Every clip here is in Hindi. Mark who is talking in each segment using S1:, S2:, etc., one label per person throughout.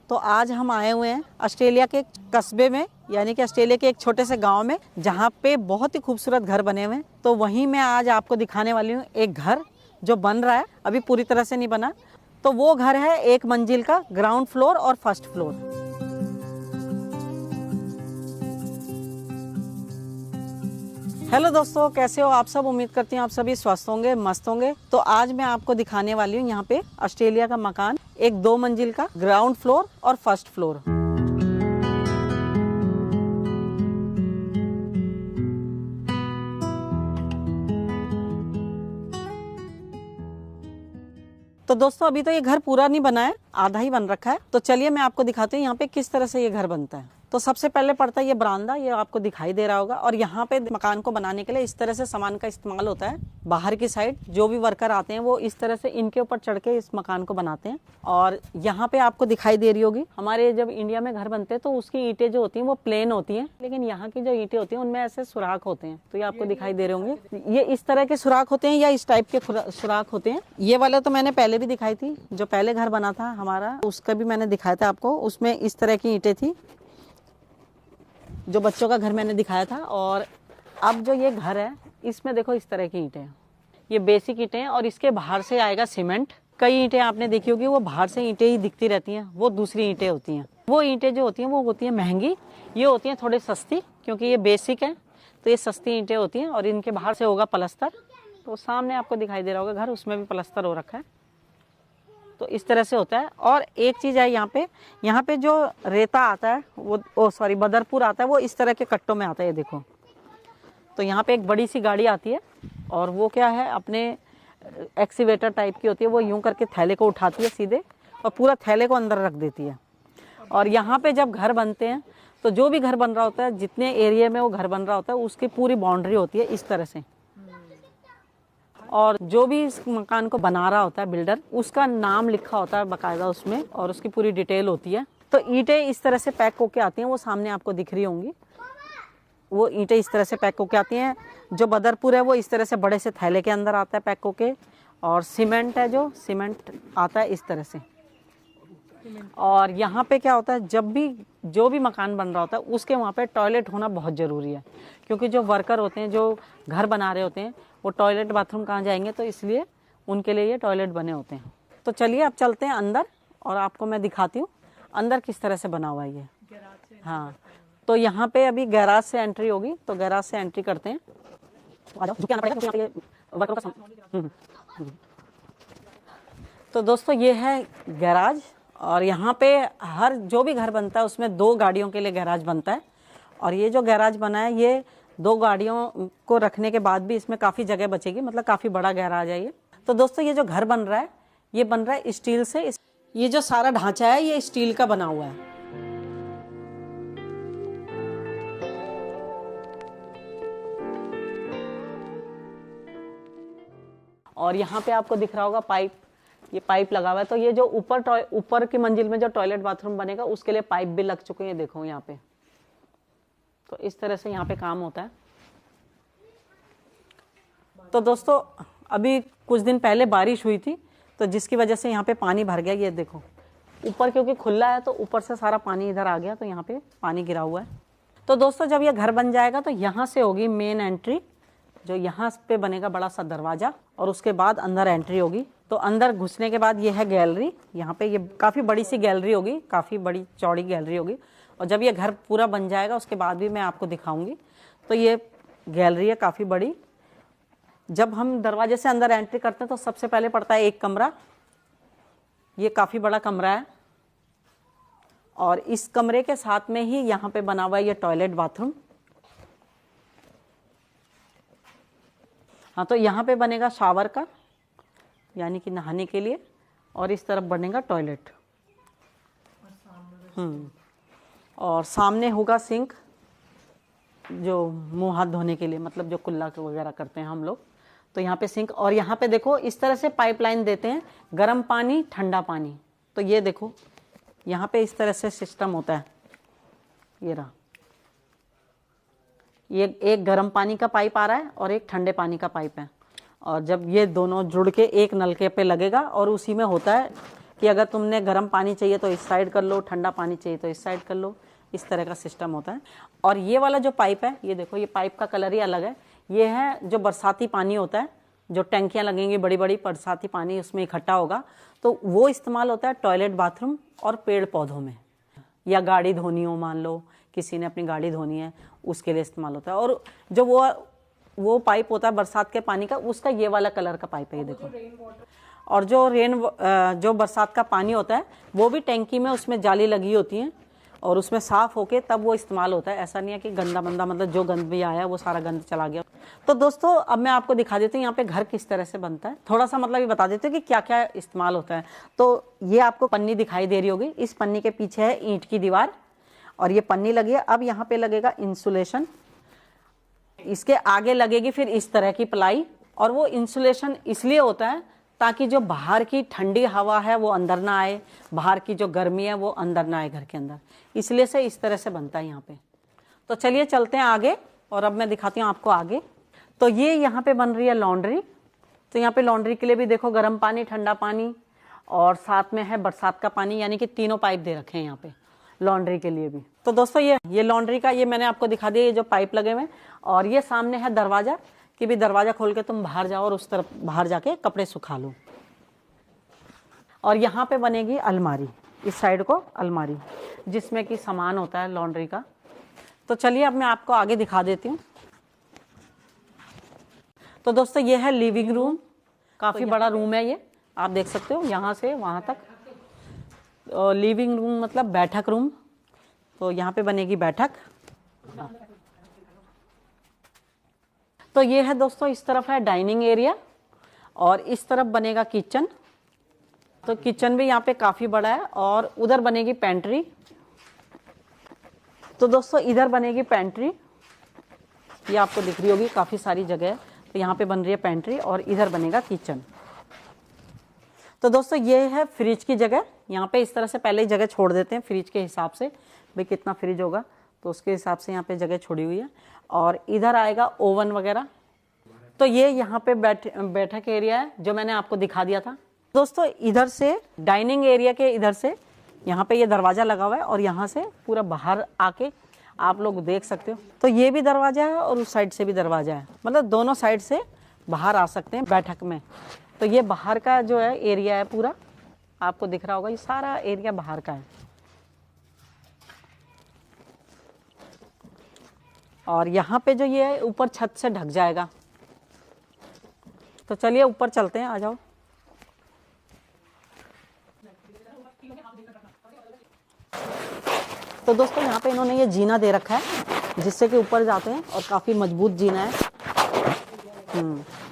S1: तो आज हम आए हुए हैं ऑस्ट्रेलिया के एक कस्बे में, यानी कि ऑस्ट्रेलिया के एक छोटे से गांव में, जहां पे बहुत ही खूबसूरत घर बने हुए हैं। तो वहीं मैं आज आपको दिखाने वाली हूँ एक घर जो बन रहा है, अभी पूरी तरह से नहीं बना। तो वो घर है 1 मंजिल का, ग्राउंड फ्लोर और फर्स्ट फ्लोर। हेलो दोस्तों, कैसे हो आप सब? उम्मीद करती हूँ आप सभी स्वस्थ होंगे, मस्त होंगे। तो आज मैं आपको दिखाने वाली हूँ यहाँ पे ऑस्ट्रेलिया का मकान, एक 2 मंजिल का, ग्राउंड फ्लोर और फर्स्ट फ्लोर। तो दोस्तों अभी तो ये घर पूरा नहीं बना है, आधा ही बन रखा है। तो चलिए मैं आपको दिखाती हूँ यहाँ पे किस तरह से ये घर बनता है। तो सबसे पहले पड़ता है ये बरामदा, ये आपको दिखाई दे रहा होगा। और यहाँ पे मकान को बनाने के लिए इस तरह से सामान का इस्तेमाल होता है। बाहर की साइड जो भी वर्कर आते हैं वो इस तरह से इनके ऊपर चढ़ के इस मकान को बनाते हैं। और यहाँ पे आपको दिखाई दे रही होगी, हमारे जब इंडिया में घर बनते हैं तो उसकी ईंटें जो होती हैं वो प्लेन होती हैं, लेकिन यहाँ की जो ईंटें होती हैं उनमें ऐसे सुराख होते हैं। तो ये आपको दिखाई दे रहे होंगे, ये इस तरह के सुराख होते हैं या इस टाइप के सुराख होते हैं। ये वाला तो मैंने पहले भी दिखाई थी, जो पहले घर बना था हमारा, उसका भी मैंने दिखाया था आपको। उसमें इस तरह की ईंटें थी, जो बच्चों का घर मैंने दिखाया था। और अब जो ये घर है इसमें देखो इस तरह की ईंटें हैं, ये बेसिक ईंटें हैं। और इसके बाहर से आएगा सीमेंट। कई ईंटें आपने देखी होगी वो बाहर से ईंटें ही दिखती रहती हैं, वो दूसरी ईंटें होती हैं। वो ईंटें जो होती हैं वो होती हैं महंगी, ये होती हैं थोड़ी सस्ती, क्योंकि ये बेसिक है तो ये सस्ती ईंटें होती हैं। और इनके बाहर से होगा प्लस्तर। तो सामने आपको दिखाई दे रहा होगा घर, उसमें भी प्लस्तर हो रखा है। तो इस तरह से होता है। और एक चीज़ है यहाँ पे जो रेता आता है वो बदरपुर आता है, वो इस तरह के कट्टों में आता है, ये देखो। तो यहाँ पे एक बड़ी सी गाड़ी आती है और वो क्या है, अपने एक्सीवेटर टाइप की होती है, वो यूं करके थैले को उठाती है सीधे और पूरा थैले को अंदर रख देती है। और यहाँ पे जब घर बनते हैं तो जो भी घर बन रहा होता है, जितने एरिया में वो घर बन रहा होता है, उसकी पूरी बाउंड्री होती है इस तरह से। और जो भी इस मकान को बना रहा होता है बिल्डर, उसका नाम लिखा होता है बाकायदा उसमें, और उसकी पूरी डिटेल होती है। तो ईंटें इस तरह से पैक होके आती हैं, वो सामने आपको दिख रही होंगी। वो ईंटें इस तरह से पैक होके आती हैं। जो बदरपुर है वो इस तरह से बड़े से थैले के अंदर आता है पैक होके। और सीमेंट है, जो सीमेंट आता है इस तरह से। और यहाँ पे क्या होता है, जब भी जो भी मकान बन रहा होता है उसके वहाँ पे टॉयलेट होना बहुत ज़रूरी है, क्योंकि जो वर्कर होते हैं, जो घर बना रहे होते हैं, वो टॉयलेट बाथरूम कहाँ जाएंगे, तो इसलिए उनके लिए ये टॉयलेट बने होते हैं। तो चलिए अब चलते हैं अंदर और आपको मैं दिखाती हूँ अंदर किस तरह से बना हुआ है ये। हाँ, तो यहाँ पे अभी गैराज से एंट्री होगी, तो गैराज से एंट्री करते हैं। तो दोस्तों ये है गैराज। और यहाँ पे हर जो भी घर बनता है उसमें 2 गाड़ियों के लिए गैराज बनता है। और ये जो गैराज बना है, ये 2 गाड़ियों को रखने के बाद भी इसमें काफ़ी जगह बचेगी, मतलब काफ़ी बड़ा गैराज है ये। तो दोस्तों ये जो घर बन रहा है, ये बन रहा है स्टील से। ये जो सारा ढांचा है ये स्टील का बना हुआ है। और यहाँ पे आपको दिख रहा होगा पाइप, ये पाइप लगा हुआ है। तो ये जो ऊपर की मंजिल में जो टॉयलेट बाथरूम बनेगा उसके लिए पाइप भी लग चुके हैं, देखो यहाँ पे। तो इस तरह से यहाँ पे काम होता है। तो दोस्तों अभी कुछ दिन पहले बारिश हुई थी, तो जिसकी वजह से यहाँ पे पानी भर गया। ये देखो ऊपर क्योंकि खुला है तो ऊपर से सारा पानी इधर आ गया, तो यहाँ पे पानी गिरा हुआ है। तो दोस्तों जब ये घर बन जाएगा तो यहाँ से होगी मेन एंट्री, जो यहाँ पे बनेगा बड़ा सा दरवाजा, और उसके बाद अंदर एंट्री होगी। तो अंदर घुसने के बाद ये है गैलरी। यहाँ पे ये काफ़ी बड़ी सी गैलरी होगी, काफ़ी बड़ी चौड़ी गैलरी होगी। और जब ये घर पूरा बन जाएगा उसके बाद भी मैं आपको दिखाऊंगी। तो ये गैलरी है काफ़ी बड़ी। जब हम दरवाजे से अंदर एंट्री करते हैं तो सबसे पहले पड़ता है एक कमरा। ये काफ़ी बड़ा कमरा है। और इस कमरे के साथ में ही यहाँ पे बना हुआ है ये टॉयलेट बाथरूम। हाँ, तो यहाँ पे बनेगा शावर का, यानी कि नहाने के लिए। और इस तरफ बनेगा टॉयलेट। और सामने होगा सिंक, जो मुंह हाथ धोने के लिए, मतलब जो कुल्ला वगैरह करते हैं हम लोग। तो यहाँ पे सिंक। और यहाँ पे देखो इस तरह से पाइपलाइन देते हैं, गर्म पानी ठंडा पानी। तो ये देखो यहाँ पे इस तरह से सिस्टम होता है। ये रहा, ये एक गर्म पानी का पाइप आ रहा है और एक ठंडे पानी का पाइप है। और जब ये दोनों जुड़ के एक नलके पे लगेगा और उसी में होता है कि अगर तुमने गर्म पानी चाहिए तो इस साइड कर लो, ठंडा पानी चाहिए तो इस साइड कर लो, इस तरह का सिस्टम होता है। और ये वाला जो पाइप है, ये देखो, ये पाइप का कलर ही अलग है। ये है जो बरसाती पानी होता है, जो टंकियाँ लगेंगी बड़ी बड़ी, बरसाती पानी उसमें इकट्ठा होगा, तो वो इस्तेमाल होता है टॉयलेट, बाथरूम और पेड़ पौधों में, या गाड़ी धोनी हो, मान लो किसी ने अपनी गाड़ी धोनी है, उसके लिए इस्तेमाल होता है। और जो वो पाइप होता है बरसात के पानी का, उसका ये वाला कलर का पाइप है, ये देखो। और जो बरसात का पानी होता है वो भी टैंकी में, उसमें जाली लगी होती है और उसमें साफ होके तब वो इस्तेमाल होता है। ऐसा नहीं है कि गंदा बंदा, मतलब जो गंद भी आया वो सारा गंद चला गया। तो दोस्तों अब मैं आपको दिखा देती हूँ यहाँ पे घर किस तरह से बनता है, थोड़ा सा मतलब ये बता देती हूँ कि क्या क्या इस्तेमाल होता है। तो ये आपको पन्नी दिखाई दे रही होगी, इस पन्नी के पीछे है ईंट की दीवार और ये पन्नी लगी है। अब यहाँ पे लगेगा इंसुलेशन, इसके आगे लगेगी फिर इस तरह की प्लाई। और वो इंसुलेशन इसलिए होता है ताकि जो बाहर की ठंडी हवा है वो अंदर ना आए, बाहर की जो गर्मी है वो अंदर ना आए घर के अंदर, इसलिए से इस तरह से बनता है यहाँ पे। तो चलिए चलते हैं आगे और अब मैं दिखाती हूँ आपको आगे। तो ये यहाँ पे बन रही है लॉन्ड्री। तो यहाँ पे लॉन्ड्री के लिए भी देखो गर्म पानी, ठंडा पानी और साथ में है बरसात का पानी, यानी कि तीनों पाइप दे रखे हैं यहाँ पे लॉन्ड्री के लिए भी। तो दोस्तों ये लॉन्ड्री का, ये मैंने आपको दिखा दिया, ये जो पाइप लगे हुए हैं। और ये सामने है दरवाजा, कि भी दरवाजा खोल के तुम बाहर जाओ और उस तरफ बाहर जाके कपड़े सुखा लो। और यहाँ पे बनेगी अलमारी, इस साइड को अलमारी, जिसमें कि सामान होता है लॉन्ड्री का। तो चलिए अब मैं आपको आगे दिखा देती हूँ। तो दोस्तों ये है लिविंग रूम, काफ़ी बड़ा रूम है ये, आप देख सकते हो यहाँ से वहाँ तक। लिविंग रूम मतलब बैठक रूम। तो यहाँ पे बनेगी बैठक। तो ये है दोस्तों, इस तरफ है डाइनिंग एरिया और इस तरफ बनेगा किचन। तो किचन भी यहाँ पे काफ़ी बड़ा है और उधर बनेगी पेंट्री। तो दोस्तों इधर बनेगी पेंट्री, ये आपको दिख रही होगी, काफ़ी सारी जगह है। तो यहाँ पे बन रही है पेंट्री और इधर बनेगा किचन। तो दोस्तों ये है फ्रिज की जगह। यहाँ पे इस तरह से पहले ही जगह छोड़ देते हैं फ्रिज के हिसाब से, भाई कितना फ्रिज होगा तो उसके हिसाब से यहाँ पे जगह छोड़ी हुई है। और इधर आएगा ओवन वगैरह। तो ये यहाँ पे बैठक एरिया है जो मैंने आपको दिखा दिया था। दोस्तों इधर से डाइनिंग एरिया के इधर से यहाँ पे ये दरवाज़ा लगा हुआ है और यहाँ से पूरा बाहर आके आप लोग देख सकते हो। तो ये भी दरवाज़ा है और उस साइड से भी दरवाज़ा है, मतलब दोनों साइड से बाहर आ सकते हैं बैठक में। तो ये बाहर का जो है एरिया है पूरा, आपको दिख रहा होगा, ये सारा एरिया बाहर का है। और यहाँ पे जो ये है ऊपर छत से ढक जाएगा। तो चलिए ऊपर चलते हैं, आ जाओ। तो दोस्तों यहाँ पे इन्होंने ये जीना दे रखा है जिससे कि ऊपर जाते हैं और काफ़ी मजबूत जीना है।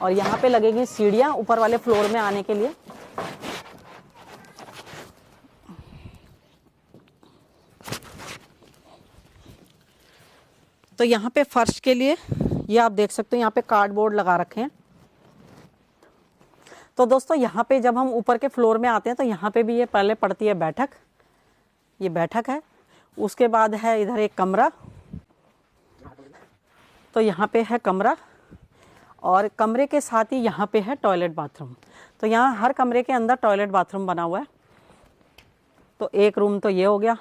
S1: और यहाँ पे लगेगी सीढ़ियाँ ऊपर वाले फ्लोर में आने के लिए। तो यहाँ पे फर्श के लिए ये आप देख सकते हो, यहाँ पे कार्डबोर्ड लगा रखे हैं। तो दोस्तों यहाँ पे जब हम ऊपर के फ्लोर में आते हैं तो यहाँ पे भी ये पहले पड़ती है बैठक, ये बैठक है। उसके बाद है इधर एक कमरा, तो यहाँ पे है कमरा और कमरे के साथ ही यहाँ पे है टॉयलेट बाथरूम। तो यहाँ हर कमरे के अंदर टॉयलेट बाथरूम बना हुआ है। तो एक रूम तो ये हो गया,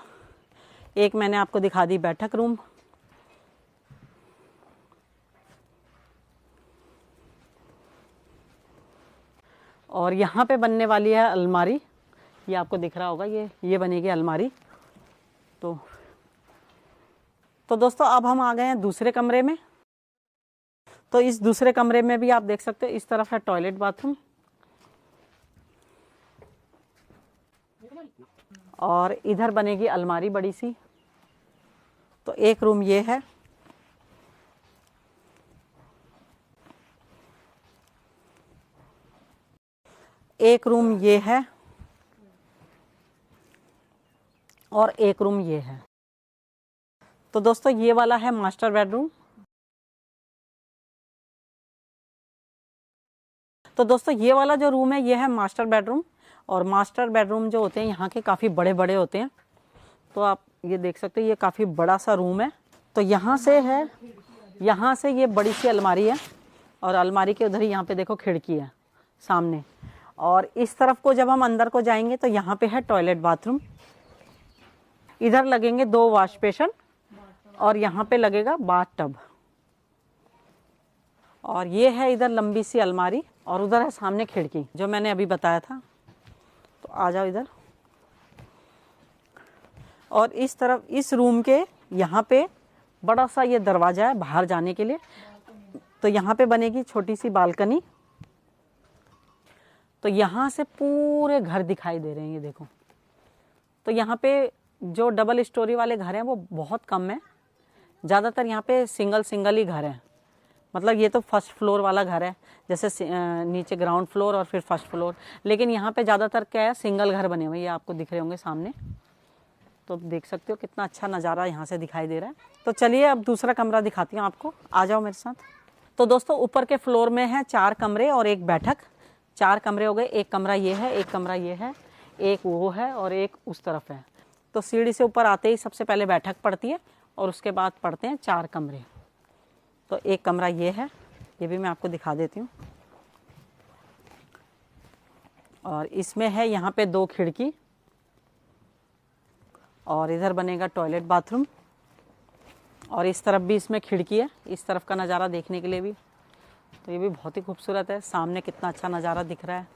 S1: एक मैंने आपको दिखा दी बैठक रूम। और यहाँ पे बनने वाली है अलमारी, ये आपको दिख रहा होगा, ये बनेगी अलमारी। तो दोस्तों अब हम आ गए हैं दूसरे कमरे में। तो इस दूसरे कमरे में भी आप देख सकते हो, इस तरफ है टॉयलेट बाथरूम और इधर बनेगी अलमारी बड़ी सी। तो एक रूम ये है, एक रूम ये है और एक रूम ये है। तो दोस्तों ये वाला है मास्टर बेडरूम। तो दोस्तों ये वाला जो रूम है ये है मास्टर बेडरूम। और मास्टर बेडरूम जो होते हैं यहाँ के काफ़ी बड़े बड़े होते हैं। तो आप ये देख सकते हैं, ये काफ़ी बड़ा सा रूम है। तो यहाँ से है, यहाँ से ये बड़ी सी अलमारी है और अलमारी के उधर ही यहाँ पे देखो खिड़की है सामने। और इस तरफ को जब हम अंदर को जाएंगे तो यहाँ पे है टॉयलेट बाथरूम। इधर लगेंगे 2 वॉश बेसिन और यहाँ पे लगेगा बाथ टब। और ये है इधर लंबी सी अलमारी और उधर है सामने खिड़की जो मैंने अभी बताया था। तो आ जाओ इधर। और इस तरफ इस रूम के यहाँ पे बड़ा सा ये दरवाजा है बाहर जाने के लिए। तो यहाँ पे बनेगी छोटी सी बालकनी। तो यहाँ से पूरे घर दिखाई दे रहे हैं, ये देखो। तो यहाँ पे जो डबल स्टोरी वाले घर हैं वो बहुत कम है, ज़्यादातर यहाँ पे सिंगल ही घर है। मतलब ये तो फर्स्ट फ्लोर वाला घर है, जैसे नीचे ग्राउंड फ्लोर और फिर फर्स्ट फ्लोर। लेकिन यहाँ पे ज़्यादातर क्या है, सिंगल घर बने हुए, ये आपको दिख रहे होंगे सामने। तो देख सकते हो कितना अच्छा नज़ारा यहाँ से दिखाई दे रहा है। तो चलिए अब दूसरा कमरा दिखाती हूँ आपको, आ जाओ मेरे साथ। तो दोस्तों ऊपर के फ्लोर में है 4 कमरे और 1 बैठक। 4 कमरे हो गए, एक कमरा ये है, एक कमरा ये है, एक वो है और एक उस तरफ है। तो सीढ़ी से ऊपर आते ही सबसे पहले बैठक पड़ती है और उसके बाद पड़ते हैं 4 कमरे। तो एक कमरा ये है, ये भी मैं आपको दिखा देती हूँ। और इसमें है यहाँ पे 2 खिड़की और इधर बनेगा टॉयलेट बाथरूम। और इस तरफ भी इसमें खिड़की है, इस तरफ का नज़ारा देखने के लिए भी। तो ये भी बहुत ही खूबसूरत है, सामने कितना अच्छा नज़ारा दिख रहा है।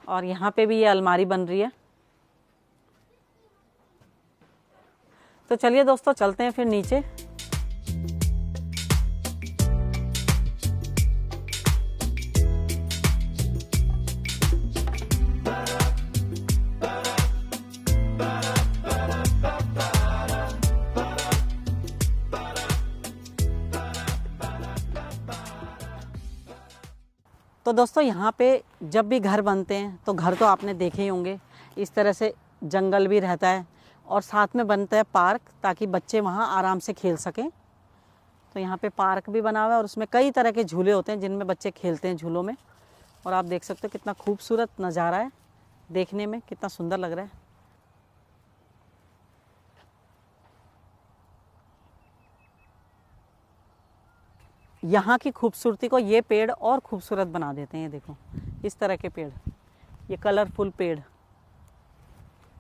S1: और यहाँ पे भी ये अलमारी बन रही है। तो चलिए दोस्तों चलते हैं फिर नीचे। तो दोस्तों यहाँ पे जब भी घर बनते हैं तो घर तो आपने देखे ही होंगे, इस तरह से जंगल भी रहता है और साथ में बनता है पार्क, ताकि बच्चे वहाँ आराम से खेल सकें। तो यहाँ पे पार्क भी बना हुआ है और उसमें कई तरह के झूले होते हैं जिनमें बच्चे खेलते हैं झूलों में। और आप देख सकते हो कितना खूबसूरत नज़ारा है, देखने में कितना सुंदर लग रहा है। यहाँ की खूबसूरती को ये पेड़ और खूबसूरत बना देते हैं। ये देखो इस तरह के पेड़, ये कलरफुल पेड़।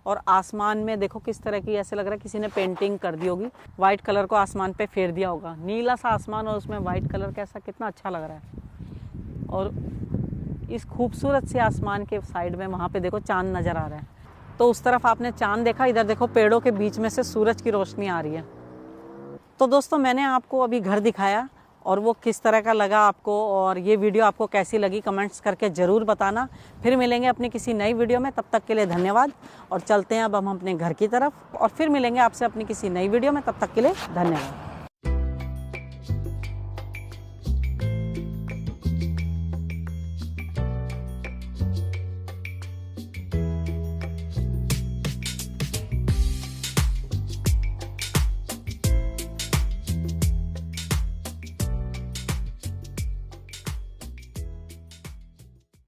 S1: और आसमान में देखो किस तरह की, ऐसे लग रहा है किसी ने पेंटिंग कर दी होगी, वाइट कलर को आसमान पे फेर दिया होगा। नीला सा आसमान और उसमें वाइट कलर कैसा, कितना अच्छा लग रहा है। और इस खूबसूरत से आसमान के साइड में वहाँ पे देखो चांद नज़र आ रहा है। तो उस तरफ आपने चांद देखा, इधर देखो पेड़ों के बीच में से सूरज की रोशनी आ रही है। तो दोस्तों मैंने आपको अभी घर दिखाया और वो किस तरह का लगा आपको, और ये वीडियो आपको कैसी लगी कमेंट्स करके ज़रूर बताना। फिर मिलेंगे अपनी किसी नई वीडियो में, तब तक के लिए धन्यवाद। और चलते हैं अब हम अपने घर की तरफ और फिर मिलेंगे आपसे अपनी किसी नई वीडियो में, तब तक के लिए धन्यवाद।